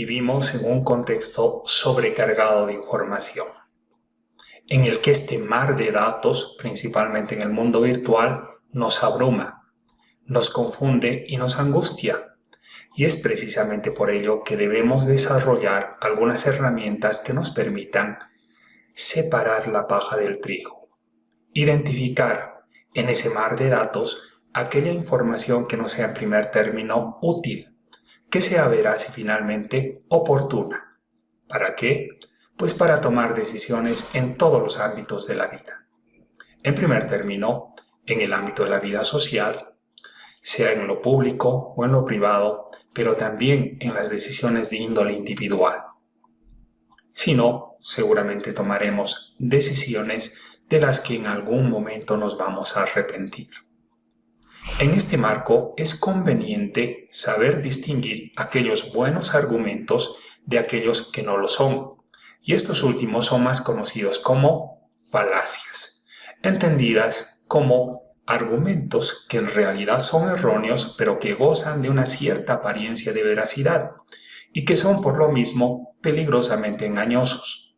vivimos en un contexto sobrecargado de información, en el que este mar de datos, principalmente en el mundo virtual, nos abruma, nos confunde y nos angustia. Y es precisamente por ello que debemos desarrollar algunas herramientas que nos permitan separar la paja del trigo, identificar en ese mar de datos aquella información que nos sea en primer término útil, que sea veraz y finalmente oportuna. ¿Para qué? Pues para tomar decisiones en todos los ámbitos de la vida. En primer término, en el ámbito de la vida social, sea en lo público o en lo privado, pero también en las decisiones de índole individual. Si no, seguramente tomaremos decisiones de las que en algún momento nos vamos a arrepentir. En este marco es conveniente saber distinguir aquellos buenos argumentos de aquellos que no lo son, y estos últimos son más conocidos como falacias, entendidas como argumentos que en realidad son erróneos pero que gozan de una cierta apariencia de veracidad y que son por lo mismo peligrosamente engañosos.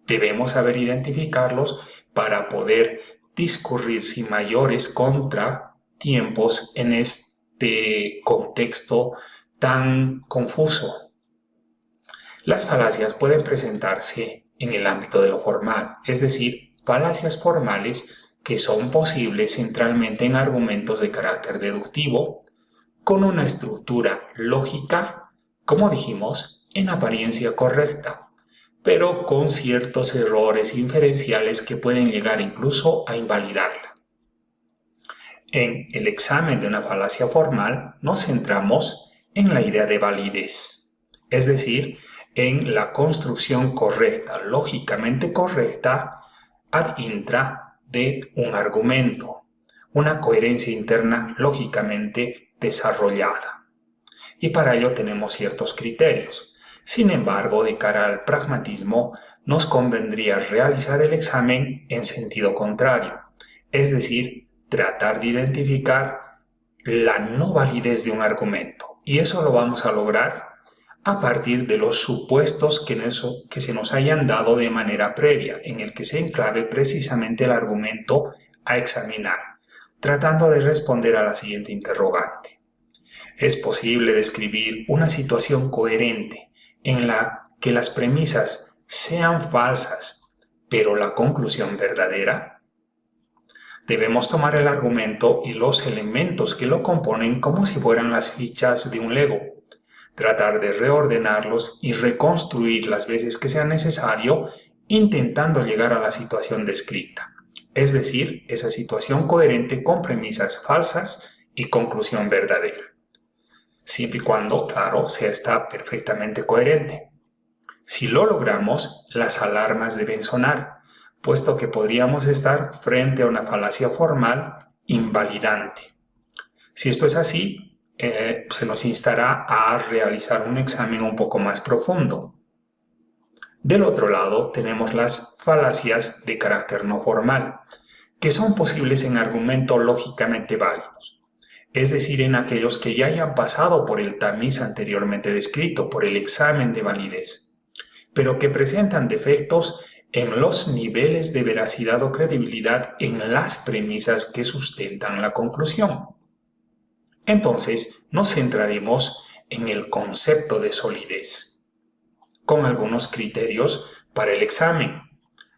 Debemos saber identificarlos para poder discurrir sin mayores contratiempos en este contexto tan confuso. Las falacias pueden presentarse en el ámbito de lo formal, es decir, falacias formales que son posibles centralmente en argumentos de carácter deductivo, con una estructura lógica, como dijimos, en apariencia correcta, pero con ciertos errores inferenciales que pueden llegar incluso a invalidarla. En el examen de una falacia formal nos centramos en la idea de validez, es decir, en la construcción correcta, lógicamente correcta, ad intra de un argumento, una coherencia interna lógicamente desarrollada. Y para ello tenemos ciertos criterios. Sin embargo, de cara al pragmatismo, nos convendría realizar el examen en sentido contrario, es decir, tratar de identificar la no validez de un argumento. Y eso lo vamos a lograr a partir de los supuestos que se nos hayan dado de manera previa, en el que se enclave precisamente el argumento a examinar, tratando de responder a la siguiente interrogante. ¿Es posible describir una situación coherente en la que las premisas sean falsas, pero la conclusión verdadera? Debemos tomar el argumento y los elementos que lo componen como si fueran las fichas de un Lego, tratar de reordenarlos y reconstruir las veces que sea necesario, intentando llegar a la situación descrita, es decir, esa situación coherente con premisas falsas y conclusión verdadera. Siempre y cuando, claro, sea esta perfectamente coherente. Si lo logramos, las alarmas deben sonar, puesto que podríamos estar frente a una falacia formal invalidante. Si esto es así, se nos instará a realizar un examen un poco más profundo. Del otro lado tenemos las falacias de carácter no formal, que son posibles en argumentos lógicamente válidos, es decir, en aquellos que ya hayan pasado por el tamiz anteriormente descrito, por el examen de validez, pero que presentan defectos en los niveles de veracidad o credibilidad en las premisas que sustentan la conclusión. Entonces, nos centraremos en el concepto de solidez, con algunos criterios para el examen,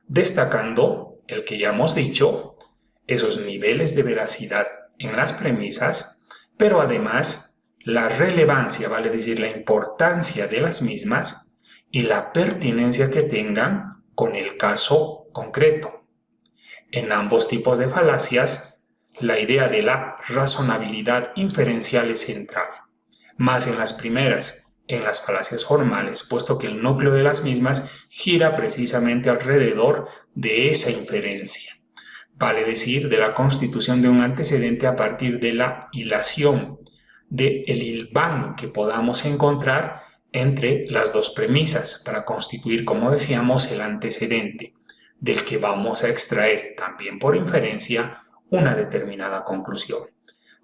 destacando el que ya hemos dicho, esos niveles de veracidad en las premisas, pero además la relevancia, vale decir, la importancia de las mismas y la pertinencia que tengan con el caso concreto. En ambos tipos de falacias, la idea de la razonabilidad inferencial es central, más en las primeras, en las falacias formales, puesto que el núcleo de las mismas gira precisamente alrededor de esa inferencia, vale decir, de la constitución de un antecedente a partir de la hilación, del hilván que podamos encontrar entre las dos premisas para constituir, como decíamos, el antecedente, del que vamos a extraer, también por inferencia, una determinada conclusión.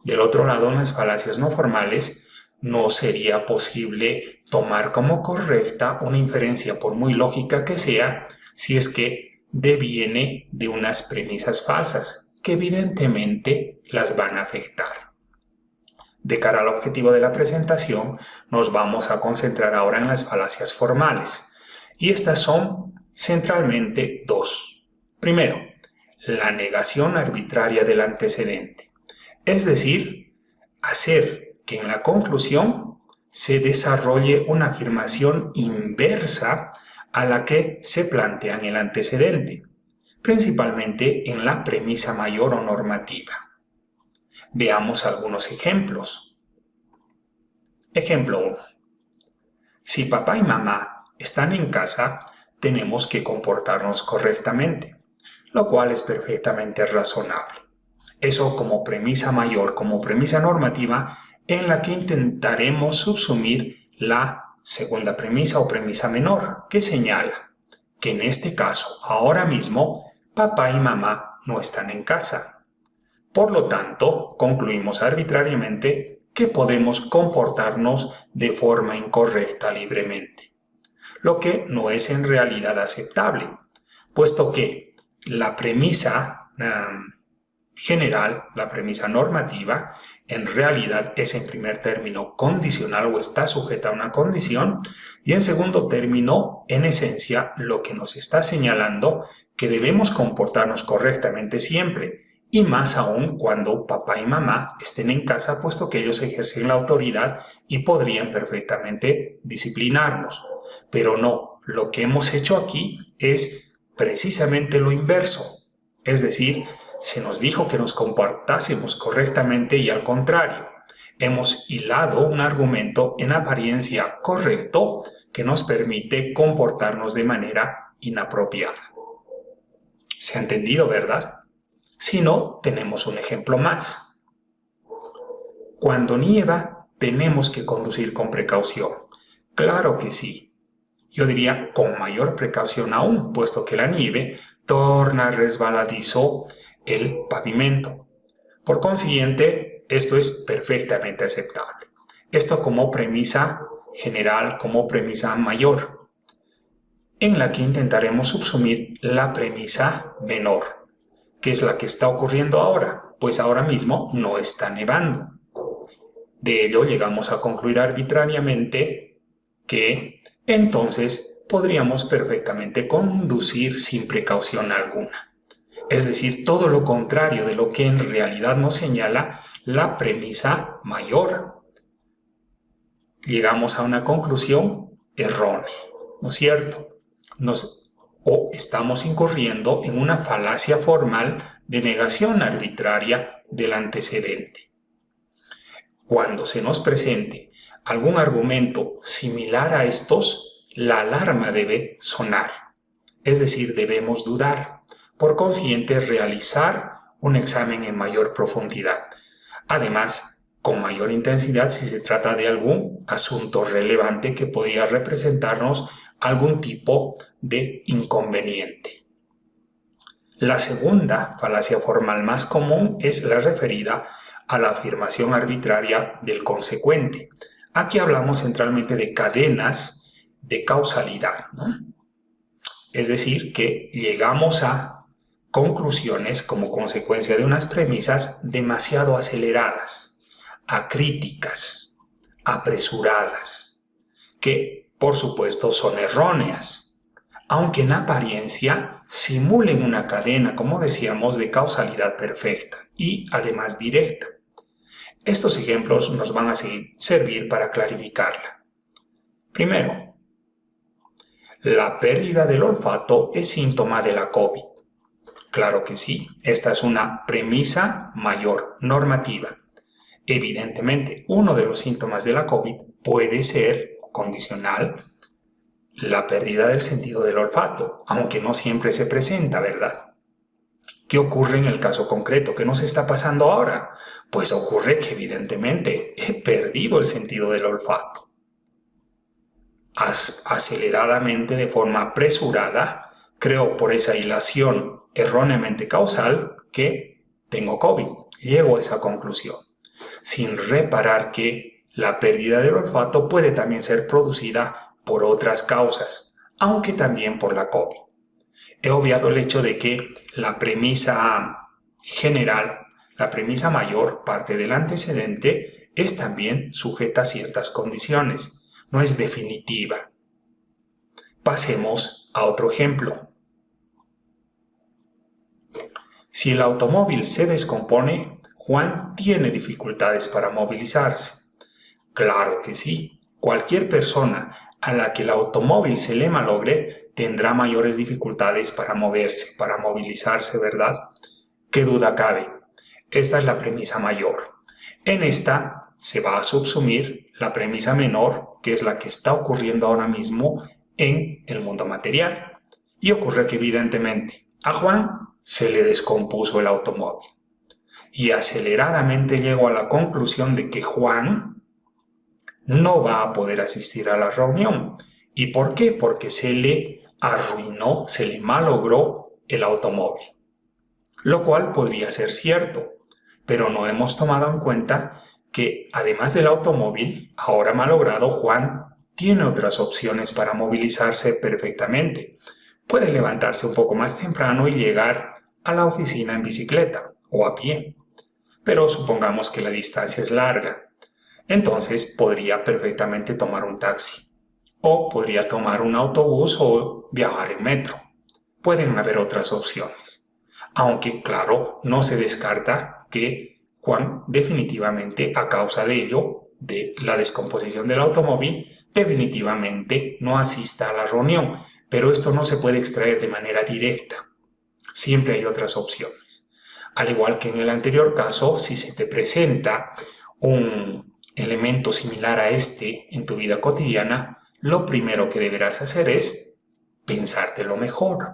Del otro lado, en las falacias no formales, no sería posible tomar como correcta una inferencia, por muy lógica que sea, si es que deviene de unas premisas falsas, que evidentemente las van a afectar. De cara al objetivo de la presentación, nos vamos a concentrar ahora en las falacias formales. Y estas son centralmente dos. Primero, la negación arbitraria del antecedente. Es decir, hacer que en la conclusión se desarrolle una afirmación inversa a la que se plantea en el antecedente, principalmente en la premisa mayor o normativa. Veamos algunos ejemplos. Ejemplo 1. Si papá y mamá están en casa, tenemos que comportarnos correctamente, lo cual es perfectamente razonable. Eso como premisa mayor, como premisa normativa, en la que intentaremos subsumir la segunda premisa o premisa menor, que señala que en este caso, ahora mismo, papá y mamá no están en casa. Por lo tanto, concluimos arbitrariamente que podemos comportarnos de forma incorrecta libremente, lo que no es en realidad aceptable, puesto que la premisa general, la premisa normativa, en realidad es en primer término condicional o está sujeta a una condición, y en segundo término, en esencia, lo que nos está señalando que debemos comportarnos correctamente siempre, y más aún cuando papá y mamá estén en casa, puesto que ellos ejercen la autoridad y podrían perfectamente disciplinarnos. Pero no, lo que hemos hecho aquí es precisamente lo inverso. Es decir, se nos dijo que nos comportásemos correctamente y al contrario, hemos hilado un argumento en apariencia correcto que nos permite comportarnos de manera inapropiada. ¿Se ha entendido, verdad? Si no, tenemos un ejemplo más. Cuando nieva, tenemos que conducir con precaución. Claro que sí. Yo diría con mayor precaución aún, puesto que la nieve torna resbaladizo el pavimento. Por consiguiente, esto es perfectamente aceptable. Esto como premisa general, como premisa mayor, en la que intentaremos subsumir la premisa menor, que es la que está ocurriendo ahora, pues ahora mismo no está nevando. De ello llegamos a concluir arbitrariamente que entonces podríamos perfectamente conducir sin precaución alguna. Es decir, todo lo contrario de lo que en realidad nos señala la premisa mayor. Llegamos a una conclusión errónea, ¿no es cierto? O estamos incurriendo en una falacia formal de negación arbitraria del antecedente. Cuando se nos presente algún argumento similar a estos, la alarma debe sonar, es decir, debemos dudar. Por consiguiente, realizar un examen en mayor profundidad. Además, con mayor intensidad si se trata de algún asunto relevante que podría representarnos algún tipo de inconveniente. La segunda falacia formal más común es la referida a la afirmación arbitraria del consecuente. Aquí hablamos centralmente de cadenas de causalidad, ¿no? Es decir, que llegamos a conclusiones como consecuencia de unas premisas demasiado aceleradas, acríticas, apresuradas, que por supuesto son erróneas, aunque en apariencia simulen una cadena, como decíamos, de causalidad perfecta y además directa. Estos ejemplos nos van a servir para clarificarla. Primero, la pérdida del olfato es síntoma de la COVID. Claro que sí, esta es una premisa mayor, normativa. Evidentemente, uno de los síntomas de la COVID puede ser condicional la pérdida del sentido del olfato, aunque no siempre se presenta, ¿verdad? ¿Qué ocurre en el caso concreto? ¿Qué nos está pasando ahora? Pues ocurre que evidentemente he perdido el sentido del olfato. Aceleradamente, de forma apresurada, creo por esa hilación erróneamente causal que tengo COVID. Llego a esa conclusión, sin reparar que La pérdida del olfato puede también ser producida por otras causas, aunque también por la COVID. He obviado el hecho de que la premisa general, la premisa mayor, parte del antecedente, es también sujeta a ciertas condiciones, no es definitiva. Pasemos a otro ejemplo. Si el automóvil se descompone, Juan tiene dificultades para movilizarse. Claro que sí. Cualquier persona a la que el automóvil se le malogre tendrá mayores dificultades para moverse, para movilizarse, ¿verdad? ¿Qué duda cabe? Esta es la premisa mayor. En esta se va a subsumir la premisa menor, que es la que está ocurriendo ahora mismo en el mundo material. Y ocurre que evidentemente a Juan se le descompuso el automóvil. Y aceleradamente llego a la conclusión de que Juan no va a poder asistir a la reunión. ¿Y por qué? Porque se le arruinó, se le malogró el automóvil. Lo cual podría ser cierto, pero no hemos tomado en cuenta que además del automóvil, ahora malogrado, Juan tiene otras opciones para movilizarse perfectamente. Puede levantarse un poco más temprano y llegar a la oficina en bicicleta o a pie. Pero supongamos que la distancia es larga. Entonces podría perfectamente tomar un taxi. O podría tomar un autobús o viajar en metro. Pueden haber otras opciones. Aunque, claro, no se descarta que Juan definitivamente, a causa de ello, de la descomposición del automóvil, definitivamente no asista a la reunión. Pero esto no se puede extraer de manera directa. Siempre hay otras opciones. Al igual que en el anterior caso, si se te presenta un elemento similar a este en tu vida cotidiana, lo primero que deberás hacer es pensártelo mejor,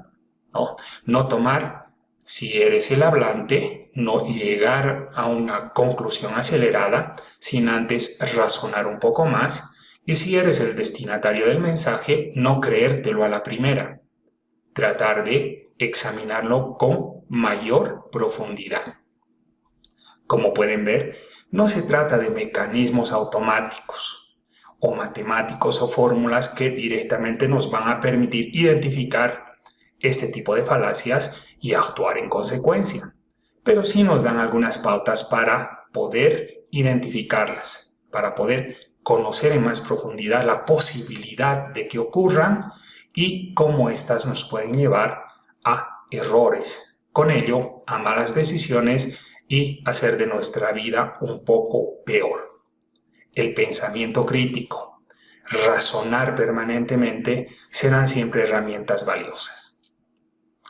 ¿no? No tomar, si eres el hablante, no llegar a una conclusión acelerada sin antes razonar un poco más, y si eres el destinatario del mensaje, no creértelo a la primera. Tratar de examinarlo con mayor profundidad. Como pueden ver, no se trata de mecanismos automáticos o matemáticos o fórmulas que directamente nos van a permitir identificar este tipo de falacias y actuar en consecuencia, pero sí nos dan algunas pautas para poder identificarlas, para poder conocer en más profundidad la posibilidad de que ocurran y cómo éstas nos pueden llevar a errores, con ello a malas decisiones y hacer de nuestra vida un poco peor. El pensamiento crítico, razonar permanentemente serán siempre herramientas valiosas.